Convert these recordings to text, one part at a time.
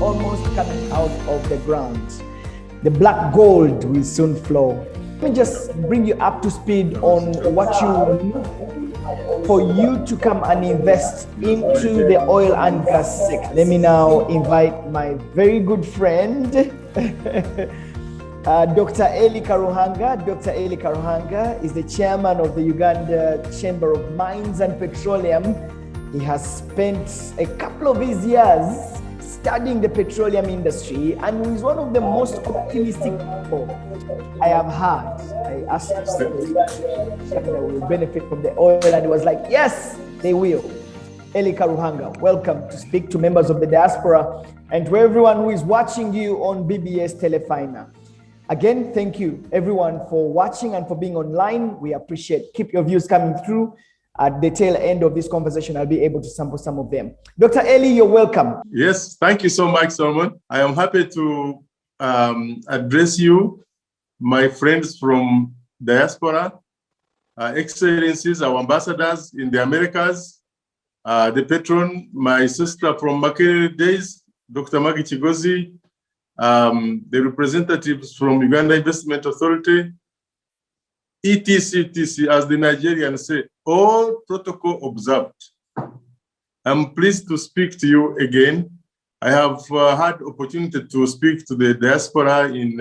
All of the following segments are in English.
almost coming out of the ground. The black gold will soon flow. Let me just bring you up to speed on what you need for you to come and invest into the oil and gas sector. Let me now invite my very good friend, Dr. Elly Karuhanga. Dr. Elly Karuhanga is the chairman of the Uganda Chamber of Mines and Petroleum. He has spent a couple of his years studying the petroleum industry and is one of the most optimistic people I have had. I asked him if they will benefit from the oil, and he was like, yes, they will. Elly Karuhanga, welcome to speak to members of the diaspora and to everyone who is watching you on BBS Telefina. Again, thank you everyone for watching and for being online. We appreciate. Keep your views coming through. At the tail end of this conversation, I'll be able to sample some of them. Dr. Elly, you're welcome. Yes, thank you so much, Solomon. I am happy to address you, my friends from Diaspora, Excellencies, our ambassadors in the Americas, the patron, my sister from Makerere days, Dr. Magi Chigozi, the representatives from Uganda Investment Authority, etc., as the Nigerians say, all protocol observed. I'm pleased to speak to you again. I have had opportunity to speak to the diaspora in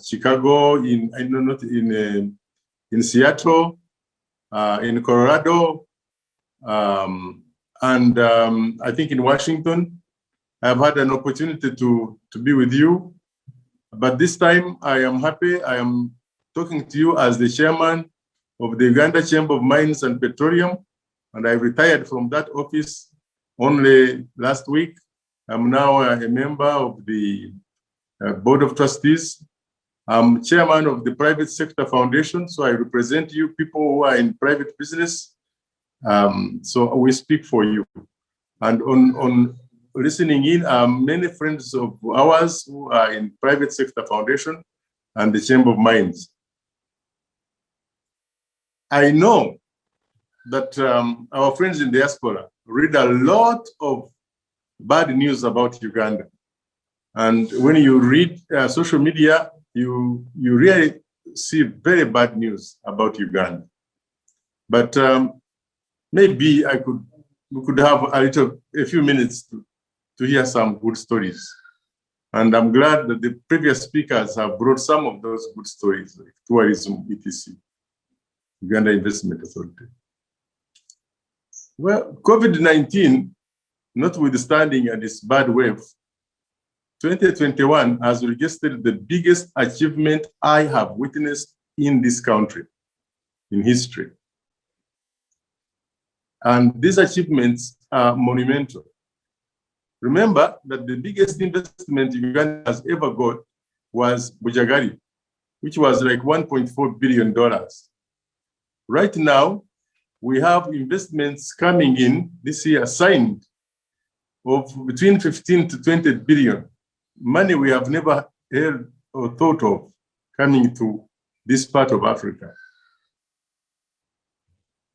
Chicago, in Seattle, in Colorado, and I think in Washington. I've had an opportunity to be with you, but this time I am happy. I am talking to you as the chairman of the Uganda Chamber of Mines and Petroleum, and I retired from that office only last week. I'm now a member of the Board of Trustees. I'm chairman of the Private Sector Foundation, so I represent you people who are in private business. So we speak for you. And on listening in are many friends of ours who are in Private Sector Foundation and the Chamber of Mines. I know that our friends in diaspora read a lot of bad news about Uganda. And when you read social media, you really see very bad news about Uganda. But maybe we could have a few minutes to hear some good stories. And I'm glad that the previous speakers have brought some of those good stories, like tourism, etc. Uganda Investment Authority. Well, COVID-19, notwithstanding this bad wave, 2021 has registered the biggest achievement I have witnessed in this country, in history. And these achievements are monumental. Remember that the biggest investment Uganda has ever got was Bujagari, which was like $1.4 billion. Right now, we have investments coming in this year signed of between 15 to 20 billion. Money we have never heard or thought of coming to this part of Africa.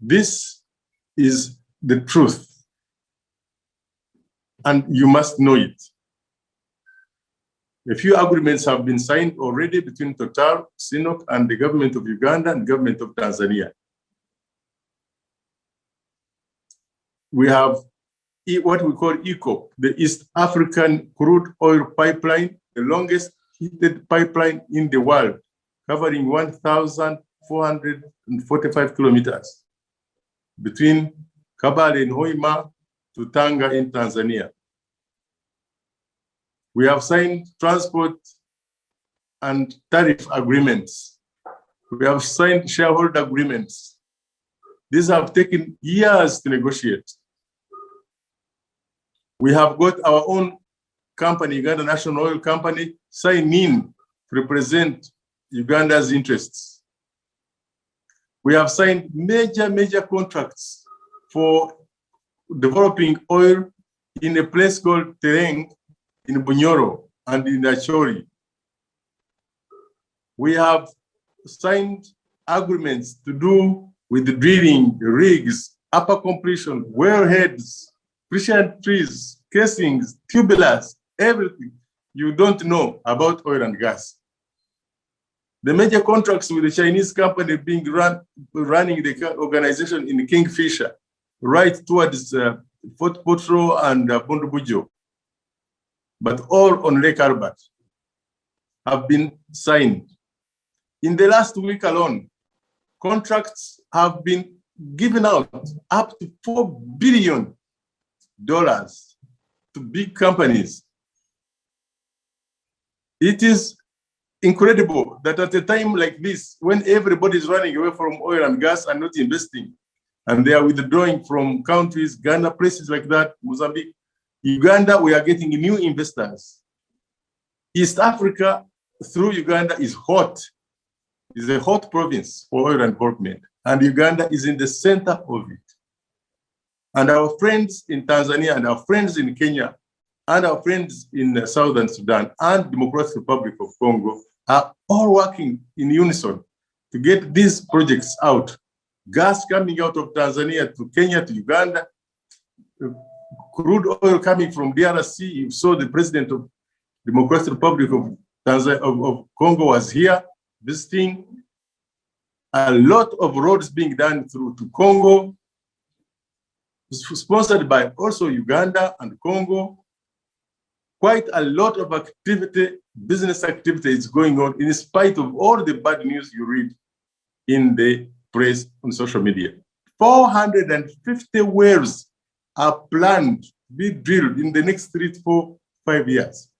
This is the truth, and you must know it. A few agreements have been signed already between Total, CNOOC, and the government of Uganda and the government of Tanzania. We have what we call ECOP, the East African Crude Oil Pipeline, the longest heated pipeline in the world, covering 1,445 kilometers between Kabale in Hoima to Tanga in Tanzania. We have signed transport and tariff agreements. We have signed shareholder agreements. These have taken years to negotiate. We have got our own company, Uganda National Oil Company, sign in to represent Uganda's interests. We have signed major contracts for developing oil in a place called Tereng in Bunyoro and in Achori. We have signed agreements to do with the drilling, rigs, upper completion, wellheads, Christian trees, casings, tubulars, everything you don't know about oil and gas. The major contracts with the Chinese company being running the organization in Kingfisher, right towards Fort Potro and Bundubujo, but all on Lake Albert, have been signed. In the last week alone, contracts have been given out up to $4 billion to big companies. It is incredible that at a time like this, when everybody is running away from oil and gas and not investing, and they are withdrawing from countries, Ghana, places like that, Mozambique, Uganda, we are getting new investors. East Africa, through Uganda, is hot. It's a hot province for oil involvement, and Uganda is in the center of it. And our friends in Tanzania, and our friends in Kenya, and our friends in Southern Sudan and Democratic Republic of Congo are all working in unison to get these projects out. Gas coming out of Tanzania to Kenya to Uganda, crude oil coming from DRC. You saw the president of Democratic Republic of Tanzania, of Congo was here visiting. A lot of roads being done through to Congo, sponsored by also Uganda and Congo. Quite a lot of activity, business activity is going on in spite of all the bad news you read in the press on social media. 450 wells are planned to be drilled in the next 3 to 4, 5 years.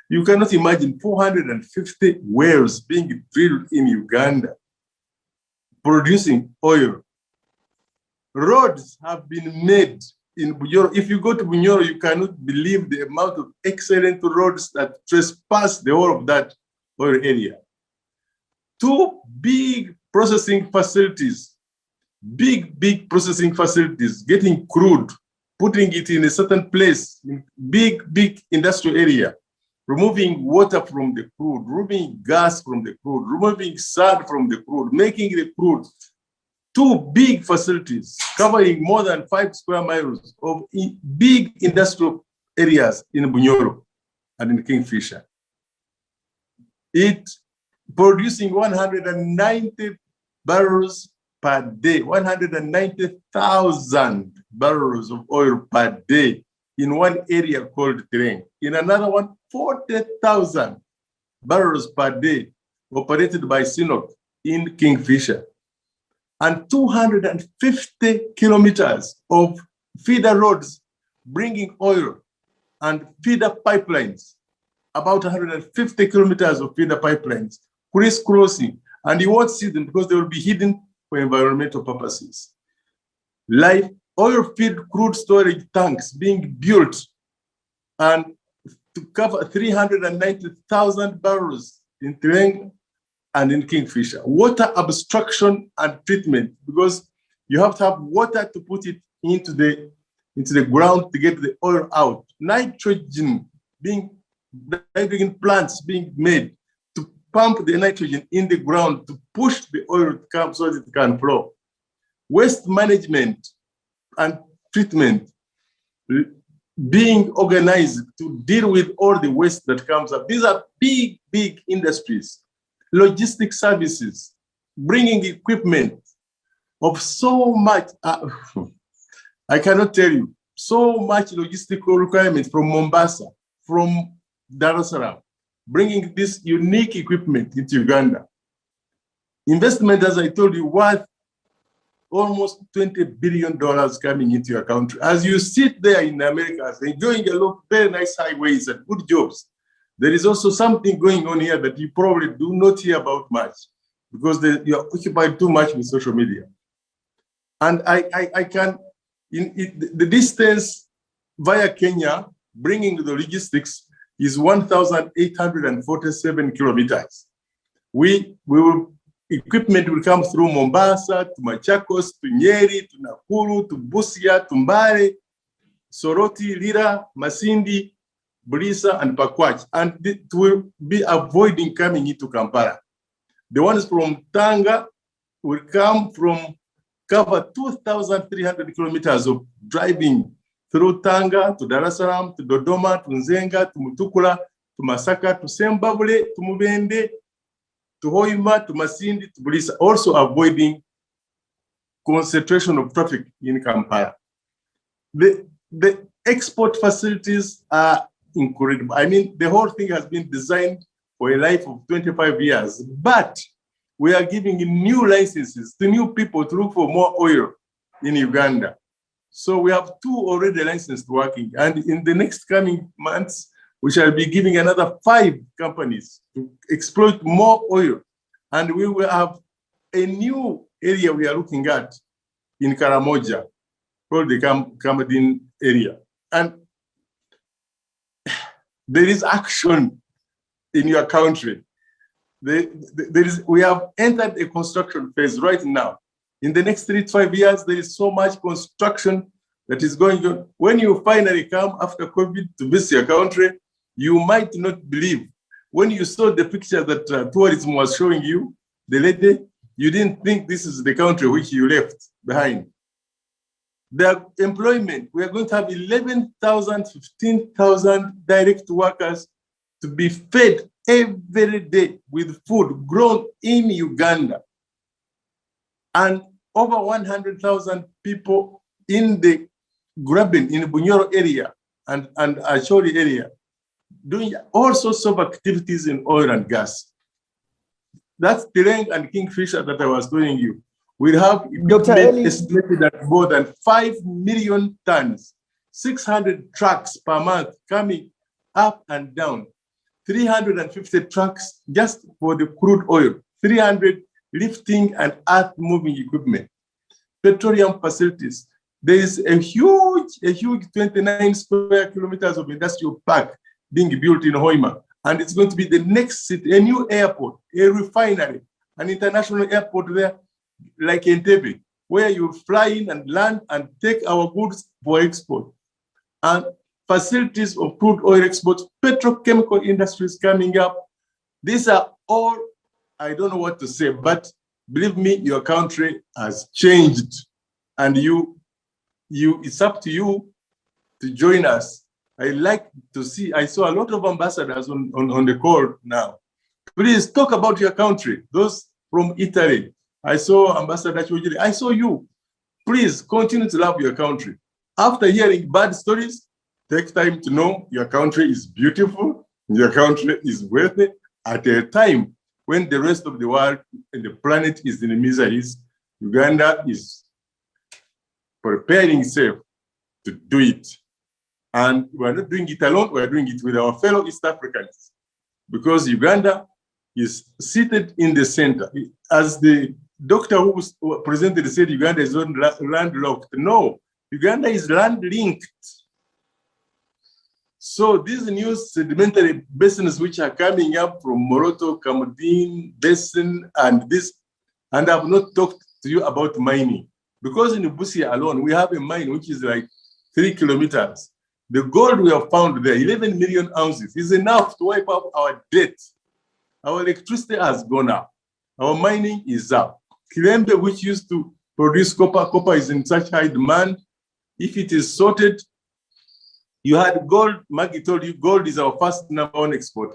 You cannot imagine 450 wells being drilled in Uganda, producing oil. Roads have been made in Bunyoro. If you go to Bunyoro, you cannot believe the amount of excellent roads that trespass the whole of that oil area. 2 big processing facilities, big processing facilities, getting crude, putting it in a certain place, in big industrial area, removing water from the crude, removing gas from the crude, removing sand from the crude, making the crude. 2 big facilities covering more than 5 square miles of big industrial areas in Bunyoro and in Kingfisher. It producing 190 barrels per day, 190,000 barrels of oil per day in one area called Tereng. In another one, 40,000 barrels per day operated by Sinop in Kingfisher. And 250 kilometers of feeder roads bringing oil and feeder pipelines, about 150 kilometers of feeder pipelines, crisscrossing. And you won't see them because they will be hidden for environmental purposes. Like oil-filled crude storage tanks being built and to cover 390,000 barrels in Tereng and in Kingfisher. Water abstraction and treatment, because you have to have water to put it into the ground to get the oil out. Nitrogen plants being made to pump the nitrogen in the ground to push the oil to come so that it can flow. Waste management and treatment being organized to deal with all the waste that comes up. These are big industries. Logistic services, bringing equipment of so much, I cannot tell you, so much logistical requirements from Mombasa, from Dar es Salaam, bringing this unique equipment into Uganda. Investment, as I told you, worth almost $20 billion coming into your country. As you sit there in America, enjoying a lot of very nice highways and good jobs, there is also something going on here that you probably do not hear about much because you are occupied too much with social media. And I can, the distance via Kenya, bringing the logistics is 1,847 kilometers. Equipment will come through Mombasa, to Machakos, to Nyeri, to Nakuru, to Busia, to Mbare, Soroti, Lira, Masindi, Bulisa, and Pakwach, and it will be avoiding coming into Kampala. The ones from Tanga will cover 2,300 kilometers of driving through Tanga to Dar es Salaam to Dodoma to Nzenga to Mutukula to Masaka to Sembabule to Mubende to Hoima to Masindi to Bulisa, also avoiding concentration of traffic in Kampala. The export facilities are incredible. I mean, the whole thing has been designed for a life of 25 years, but we are giving new licenses to new people to look for more oil in Uganda. So we have 2 already licensed working, and in the next coming months, we shall be giving another 5 companies to exploit more oil. And we will have a new area we are looking at in Karamoja, called the Kamadin area. And there is action in your country. We have entered a construction phase right now. In the next 3 to 5 years, there is so much construction that is going on. When you finally come after COVID to visit your country, you might not believe. When you saw the picture that tourism was showing you, the lady, you didn't think this is the country which you left behind. The employment, we are going to have 11,000, 15,000 direct workers to be fed every day with food grown in Uganda. And over 100,000 people in the Graben, in the Bunyoro area and Acholi area, doing all sorts of activities in oil and gas. That's Tereng and Kingfisher that I was telling you. We have Dr. Elly estimated at more than 5 million tons, 600 trucks per month coming up and down, 350 trucks just for the crude oil, 300 lifting and earth moving equipment, petroleum facilities. There is a huge 29 square kilometers of industrial park being built in Hoima. And it's going to be the next city, a new airport, a refinery, an international airport there, like Entebbe, where you fly in and land and take our goods for export. And facilities of crude oil exports, petrochemical industries coming up. These are all, I don't know what to say, but believe me, your country has changed. And it's up to you to join us. I like to see, I saw a lot of ambassadors on the call now. Please talk about your country. Those from Italy, I saw Ambassador Chojili, I saw you. Please continue to love your country. After hearing bad stories, take time to know your country is beautiful, your country is worthy at a time when the rest of the world and the planet is in miseries. Uganda is preparing itself to do it. And we're not doing it alone, we're doing it with our fellow East Africans, because Uganda is seated in the center. As the doctor who presented said, Uganda is not landlocked. No, Uganda is land-linked. So these new sedimentary basins which are coming up from Moroto, Kamadin Basin, and this, and I've not talked to you about mining. Because in Busia alone, we have a mine which is like 3 kilometers. The gold we have found there, 11 million ounces, is enough to wipe out our debt. Our electricity has gone up. Our mining is up. Kilembe, which used to produce copper is in such high demand. If it is sorted, you had gold. Maggie told you gold is our first #1 export.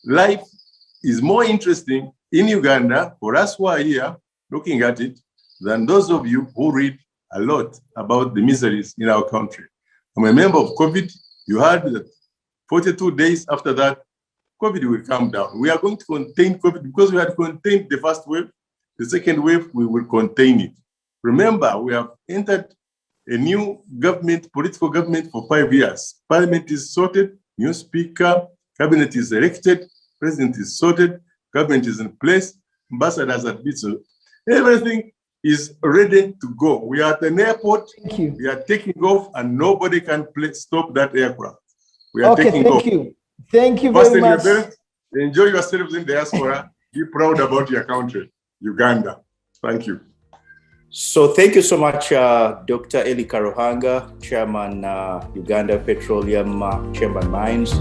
Life is more interesting in Uganda for us who are here looking at it than those of you who read a lot about the miseries in our country. I'm a member of COVID. You heard that 42 days after that, COVID will come down. We are going to contain COVID because we had contained the first wave. The second wave, we will contain it. Remember, we have entered a new government, political government for 5 years. Parliament is sorted, new speaker, cabinet is elected, president is sorted, government is in place, ambassadors are been so. Everything is ready to go. We are at an airport. Thank you. We are taking off, and nobody can stop that aircraft. We are Okay, taking off. thank you. Thank you Fasten very your much. belt, enjoy yourselves in diaspora. Be proud about your country, Uganda. Thank you. So thank you so much, Dr. Elly Karuhanga, Chairman, Uganda Petroleum Chamber Mines.